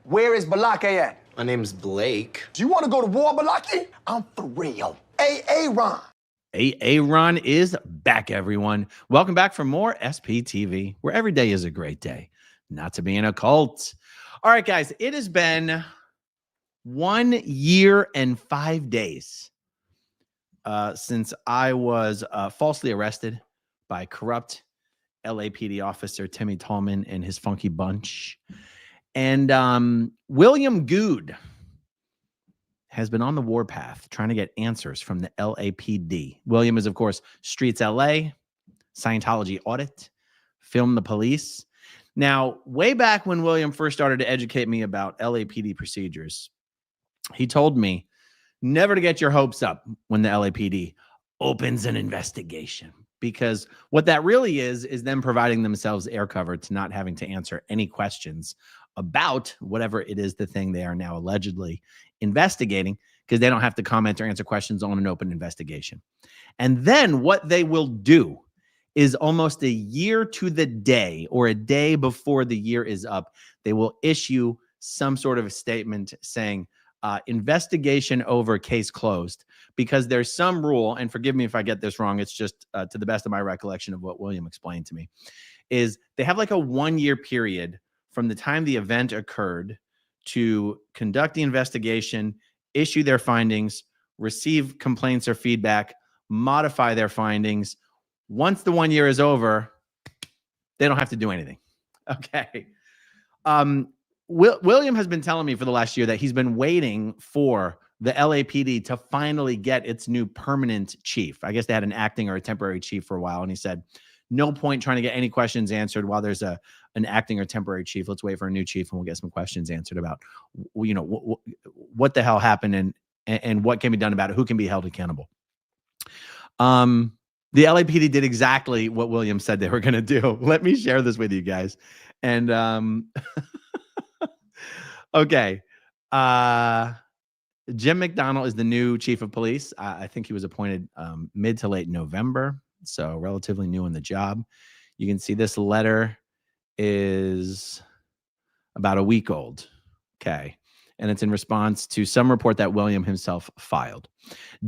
Where is Balake at? My name's Blake. Do you want to go to war, Balake? I'm for real. Ron. Ron is back, everyone. Welcome back for more SPTV, where every day is a great day not to be in a cult. All right, guys, it has been 1 year and 5 days since I was falsely arrested by corrupt LAPD officer Timmy Tallman and his funky bunch. And William Good has been on the warpath trying to get answers from the LAPD. William is, of course, Streets LA, Scientology Audit, Film the Police. Now, way back when William first started to educate me about LAPD procedures, he told me never to get your hopes up when the LAPD opens an investigation, because what that really is them providing themselves air cover to not having to answer any questions about whatever it is the thing they are now allegedly investigating, because they don't have to comment or answer questions on an open investigation. And then what they will do is almost a year to the day or a day before the year is up, they will issue some sort of a statement saying investigation over, case closed, because there's some rule, and forgive me if I get this wrong, it's just to the best of my recollection of what William explained to me, is they have like a 1 year period from the time the event occurred to conduct the investigation, issue their findings, receive complaints or feedback, modify their findings. Once the 1 year is over, they don't have to do anything. Okay. William has been telling me for the last year that he's been waiting for the LAPD to finally get its new permanent chief. I guess they had an acting or a temporary chief for a while, and he said, no point trying to get any questions answered while there's an acting or temporary chief. Let's wait for a new chief and we'll get some questions answered about, you know, what the hell happened and what can be done about it, who can be held accountable. The LAPD did exactly what William said they were going to do. Let me share this with you guys. And okay. Jim McDonnell is the new chief of police. I think he was appointed mid to late November, so relatively new in the job. You can see this letter is about a week old. Okay. And it's in response to some report that William himself filed.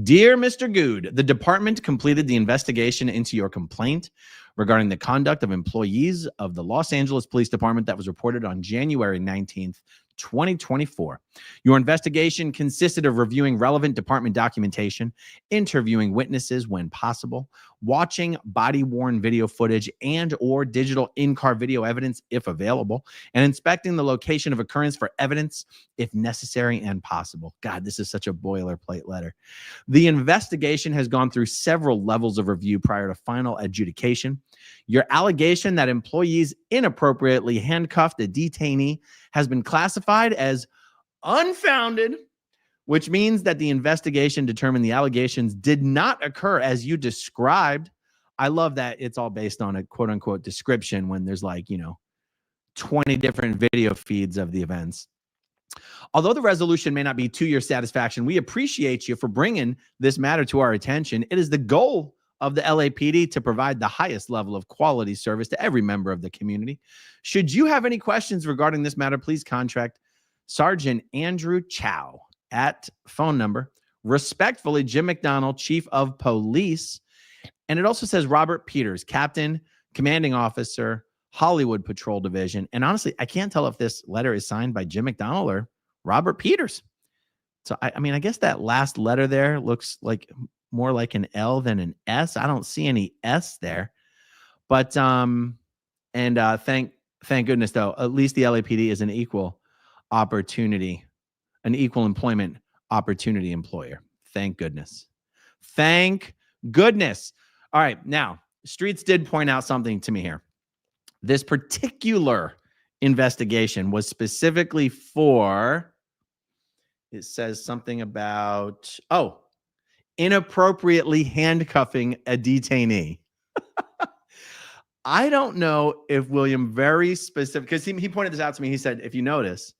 Dear Mr. Good, the department completed the investigation into your complaint regarding the conduct of employees of the Los Angeles Police Department that was reported on January 19th, 2024. Your investigation consisted of reviewing relevant department documentation, interviewing witnesses when possible, watching body-worn video footage and or digital in-car video evidence if available, and inspecting the location of occurrence for evidence if necessary and possible. God, this is such a boilerplate letter. The investigation has gone through several levels of review prior to final adjudication. Your allegation that employees inappropriately handcuffed a detainee has been classified as unfounded, which means that the investigation determined the allegations did not occur as you described. I love that it's all based on a quote unquote description when there's like, 20 different video feeds of the events. Although the resolution may not be to your satisfaction, we appreciate you for bringing this matter to our attention. It is the goal of the LAPD to provide the highest level of quality service to every member of the community. Should you have any questions regarding this matter, please contact Sergeant Andrew Chow at phone number, respectfully, Jim McDonnell, Chief of Police. And it also says Robert Peters, Captain, Commanding Officer, Hollywood Patrol Division. And honestly, I can't tell if this letter is signed by Jim McDonnell or Robert Peters. So, I mean, I guess that last letter there looks like more like an L than an S. I don't see any S there. But, thank goodness, though, at least the LAPD is an equal opportunity, an equal employment opportunity employer. Thank goodness. Thank goodness. All right. Now, Streets did point out something to me here. This particular investigation was specifically for, it says something about, inappropriately handcuffing a detainee. I don't know if William very specific, because he pointed this out to me. He said, if you notice,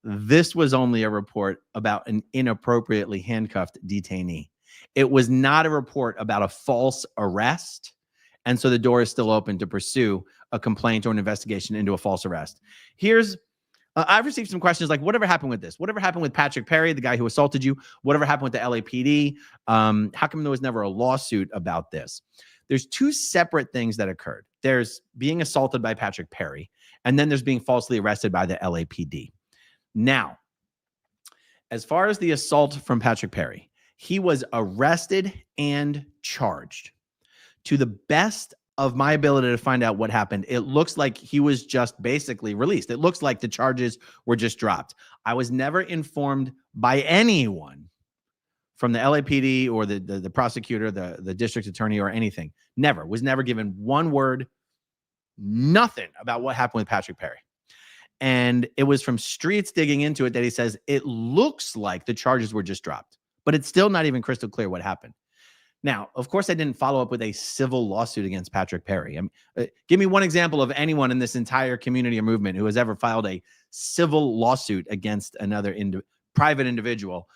this was only a report about an inappropriately handcuffed detainee. It was not a report about a false arrest. And so the door is still open to pursue a complaint or an investigation into a false arrest. Here's I've received some questions like, whatever happened with this? Whatever happened with Patrick Perry, the guy who assaulted you? Whatever happened with the LAPD? How come there was never a lawsuit about this? There's two separate things that occurred. There's being assaulted by Patrick Perry, and then there's being falsely arrested by the LAPD. Now, as far as the assault from Patrick Perry, he was arrested and charged. To the best of my ability to find out what happened, it looks like he was just basically released. It looks like the charges were just dropped. I was never informed by anyone from the LAPD or the prosecutor, the district attorney, or anything. Never. Was never given one word, nothing about what happened with Patrick Perry. And it was from Streets digging into it that he says it looks like the charges were just dropped, but it's still not even crystal clear what happened. Now, of course, I didn't follow up with a civil lawsuit against Patrick Perry. Give me one example of anyone in this entire community or movement who has ever filed a civil lawsuit against another private individual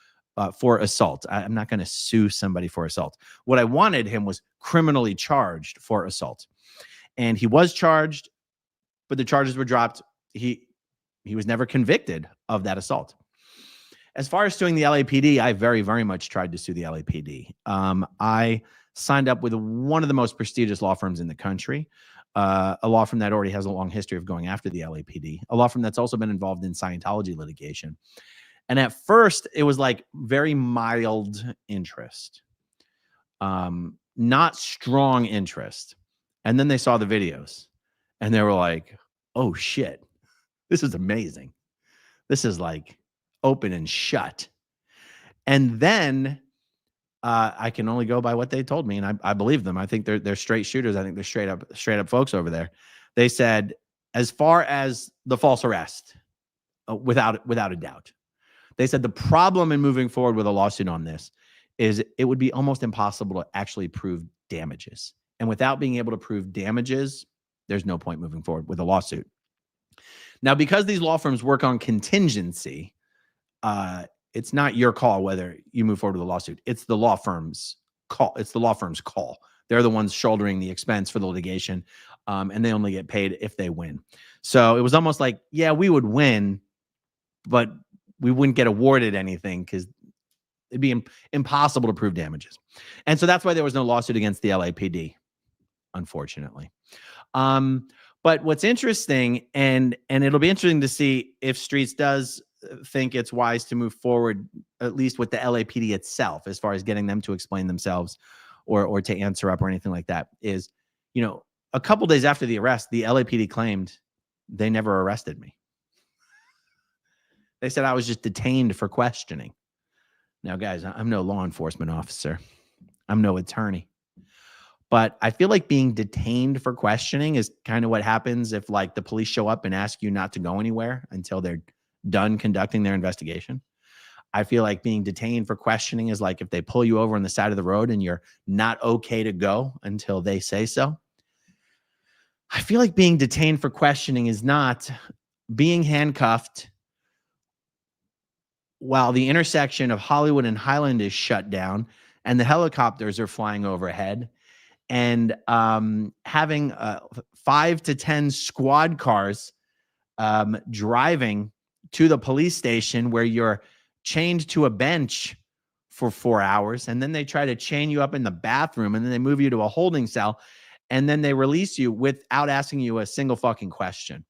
for assault. I'm not going to sue somebody for assault. What I wanted him was criminally charged for assault. And he was charged, but the charges were dropped. He was never convicted of that assault. As far as suing the LAPD, I very, very much tried to sue the LAPD. I signed up with one of the most prestigious law firms in the country, a law firm that already has a long history of going after the LAPD, a law firm that's also been involved in Scientology litigation. And at first, it was like very mild interest, not strong interest. And then they saw the videos and they were like, oh, shit, this is amazing. This is like open and shut. And then I can only go by what they told me, and I believe them. I think they're straight shooters. I think they're straight up folks over there. They said, as far as the false arrest, without a doubt, they said the problem in moving forward with a lawsuit on this is it would be almost impossible to actually prove damages. And without being able to prove damages, there's no point moving forward with a lawsuit. Now, because these law firms work on contingency, it's not your call whether you move forward with a lawsuit. It's the law firm's call. It's the law firm's call. They're the ones shouldering the expense for the litigation, and they only get paid if they win. So it was almost like, yeah, we would win, but we wouldn't get awarded anything because it'd be impossible to prove damages. And so that's why there was no lawsuit against the LAPD, unfortunately. But what's interesting, and it'll be interesting to see if Streets does think it's wise to move forward, at least with the LAPD itself, as far as getting them to explain themselves or to answer up or anything like that, is, a couple days after the arrest, the LAPD claimed they never arrested me. They said I was just detained for questioning. Now, guys, I'm no law enforcement officer. I'm no attorney. But I feel like being detained for questioning is kind of what happens if, like, the police show up and ask you not to go anywhere until they're done conducting their investigation. I feel like being detained for questioning is like if they pull you over on the side of the road and you're not okay to go until they say so. I feel like being detained for questioning is not being handcuffed while the intersection of Hollywood and Highland is shut down and the helicopters are flying overhead, and having 5 to 10 squad cars driving to the police station where you're chained to a bench for 4 hours, and then they try to chain you up in the bathroom, and then they move you to a holding cell, and then they release you without asking you a single fucking question.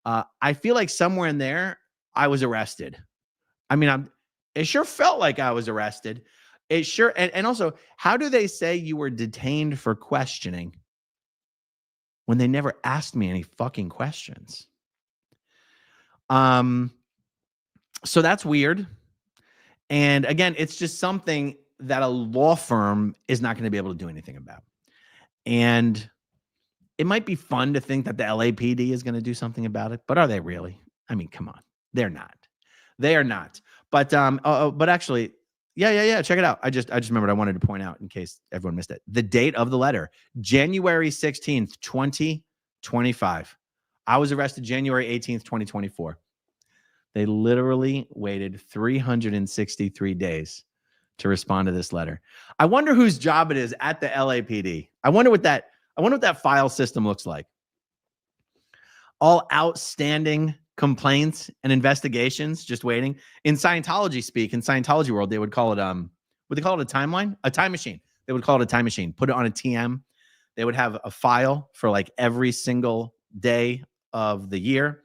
I feel like somewhere in there, I was arrested. I mean, it sure felt like I was arrested. It sure, and also, how do they say you were detained for questioning when they never asked me any fucking questions? So that's weird. And again, it's just something that a law firm is not going to be able to do anything about. And it might be fun to think that the LAPD is going to do something about it, but are they really? I mean, come on. They're not. They are not. But actually, yeah. Check it out. I just remembered I wanted to point out in case everyone missed it. The date of the letter, January 16th, 2025. I was arrested January 18th, 2024. They literally waited 363 days to respond to this letter. I wonder whose job it is at the LAPD. I wonder what that file system looks like. All outstanding complaints and investigations just waiting. In Scientology speak, in Scientology world, they would call it would they call it a timeline? A time machine. They would call it a time machine. Put it on a TM. They would have a file for like every single day of the year.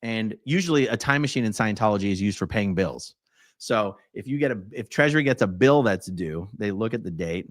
And usually a time machine in Scientology is used for paying bills. So if Treasury gets a bill that's due, they look at the date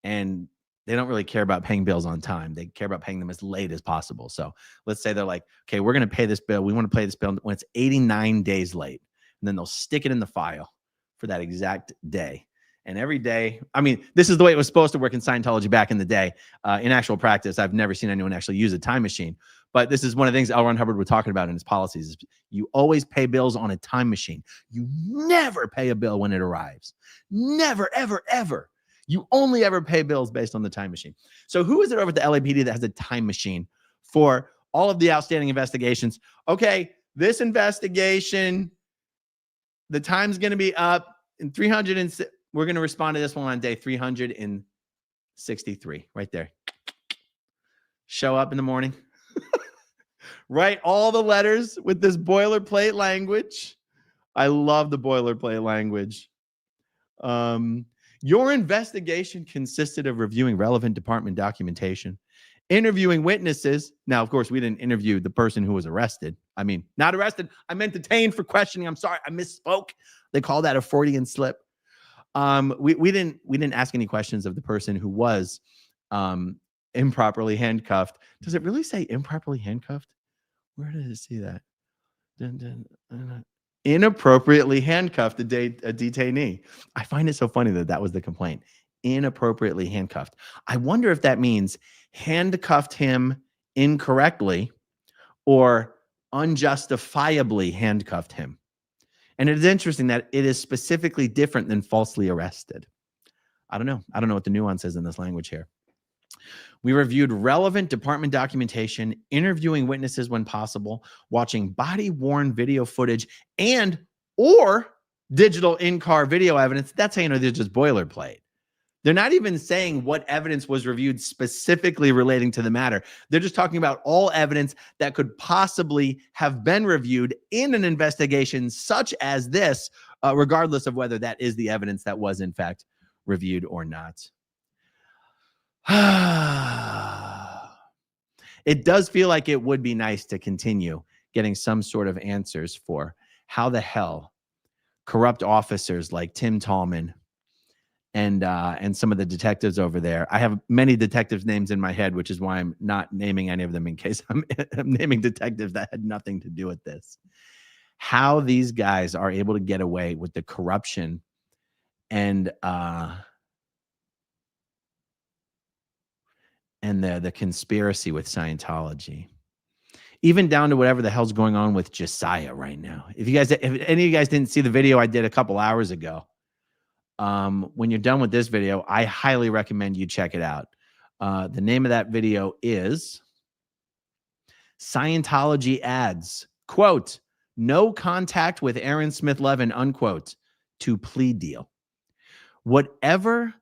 and they don't really care about paying bills on time. They care about paying them as late as possible. So let's say they're like, okay, we're going to pay this bill. We want to pay this bill when it's 89 days late. And then they'll stick it in the file for that exact day. And every day, I mean, this is the way it was supposed to work in Scientology back in the day. In actual practice, I've never seen anyone actually use a time machine. But this is one of the things L. Ron Hubbard was talking about in his policies. Is you always pay bills on a time machine. You never pay a bill when it arrives. Never, ever, ever. You only ever pay bills based on the time machine. So who is it over at the LAPD that has a time machine for all of the outstanding investigations? Okay, this investigation, the time's going to be up in 300 and we're going to respond to this one on day 363 right there. Show up in the morning. Write all the letters with this boilerplate language. I love the boilerplate language. Your investigation consisted of reviewing relevant department documentation, interviewing witnesses. Now, of course, we didn't interview the person who was arrested. I mean, not arrested. I meant detained for questioning. I'm sorry, I misspoke. They call that a Freudian slip. We didn't ask any questions of the person who was improperly handcuffed. Does it really say improperly handcuffed? Where did it see that? Inappropriately handcuffed a detainee. I find it so funny that that was the complaint. Inappropriately handcuffed. I wonder if that means handcuffed him incorrectly or unjustifiably handcuffed him. And it is interesting that it is specifically different than falsely arrested. I don't know. I don't know what the nuance is in this language here. We reviewed relevant department documentation, interviewing witnesses when possible, watching body-worn video footage and or digital in-car video evidence. That's how you know they're just boilerplate. They're not even saying what evidence was reviewed specifically relating to the matter. They're just talking about all evidence that could possibly have been reviewed in an investigation such as this, regardless of whether that is the evidence that was in fact reviewed or not. It does feel like it would be nice to continue getting some sort of answers for how the hell corrupt officers like Tim Tallman and some of the detectives over there. I have many detectives' names in my head, which is why I'm not naming any of them in case I'm naming detectives that had nothing to do with this. How these guys are able to get away with the corruption and the conspiracy with Scientology, even down to whatever the hell's going on with Josiah right now. If any of you guys didn't see the video I did a couple hours ago, when you're done with this video, I highly recommend you check it out. The name of that video is Scientology Ads, quote, no contact with Aaron Asmithlevin, unquote, to plea deal. Whatever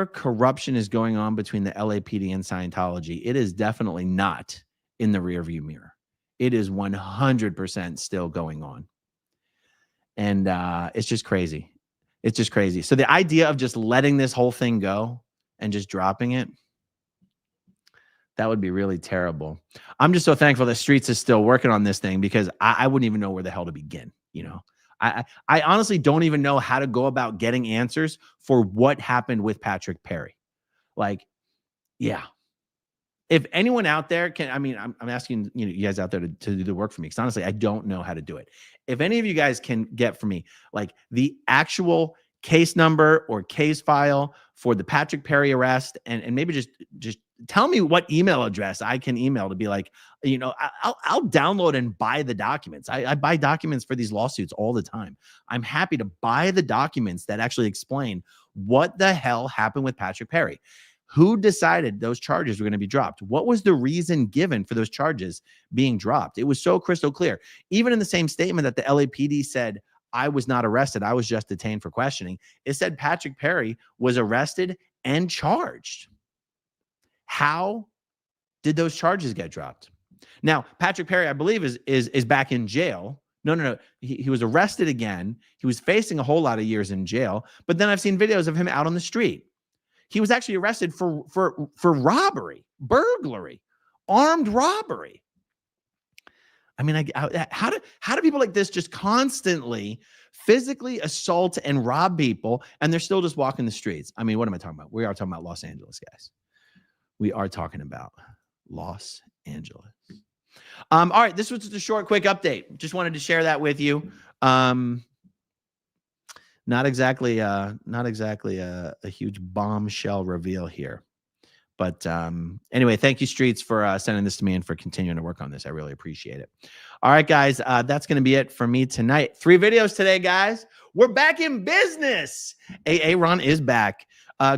corruption is going on between the LAPD and Scientology, it is definitely not in the rearview mirror. It is 100% still going on. And it's just crazy. It's just crazy. So the idea of just letting this whole thing go and just dropping it, that would be really terrible. I'm just so thankful that Streets is still working on this thing because I wouldn't even know where the hell to begin, you know? I honestly don't even know how to go about getting answers for what happened with Patrick Perry. Like, yeah. If anyone out there can, I mean, I'm asking you guys out there to do the work for me because honestly, I don't know how to do it. If any of you guys can get for me like the actual case number or case file for the Patrick Perry arrest and maybe just tell me what email address I can email to be like, you know, I'll download and buy the documents. I buy documents for these lawsuits all the time. I'm happy to buy the documents that actually explain what the hell happened with Patrick Perry. Who decided those charges were going to be dropped? What was the reason given for those charges being dropped? It was so crystal clear. Even in the same statement that the LAPD said, I was not arrested, I was just detained for questioning, it said Patrick Perry was arrested and charged. How did those charges get dropped? Now, Patrick Perry, I believe, is back in jail. No. He was arrested again. He was facing a whole lot of years in jail. But then I've seen videos of him out on the street. He was actually arrested for robbery, burglary, armed robbery. I mean, how do people like this just constantly physically assault and rob people, and they're still just walking the streets? I mean, what am I talking about? We are talking about Los Angeles, guys. We are talking about Los Angeles. All right, this was just a short, quick update. Just wanted to share that with you. Not exactly a huge bombshell reveal here. But anyway, thank you, Streets, for sending this to me and for continuing to work on this. I really appreciate it. All right, guys, that's going to be it for me tonight. 3 videos today, guys. We're back in business. Aaron is back.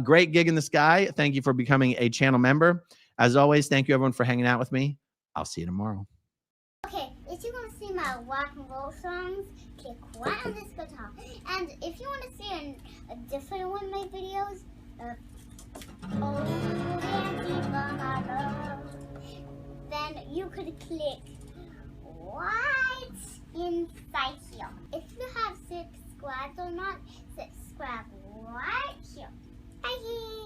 Great gig in the sky. Thank you for becoming a channel member. As always, thank you, everyone, for hanging out with me. I'll see you tomorrow. Okay, if you want to see my rock and roll songs, click right on this guitar. And if you want to see a different one of my videos, then you could click right inside here. If you have subscribed or not, subscribe right here. Bye.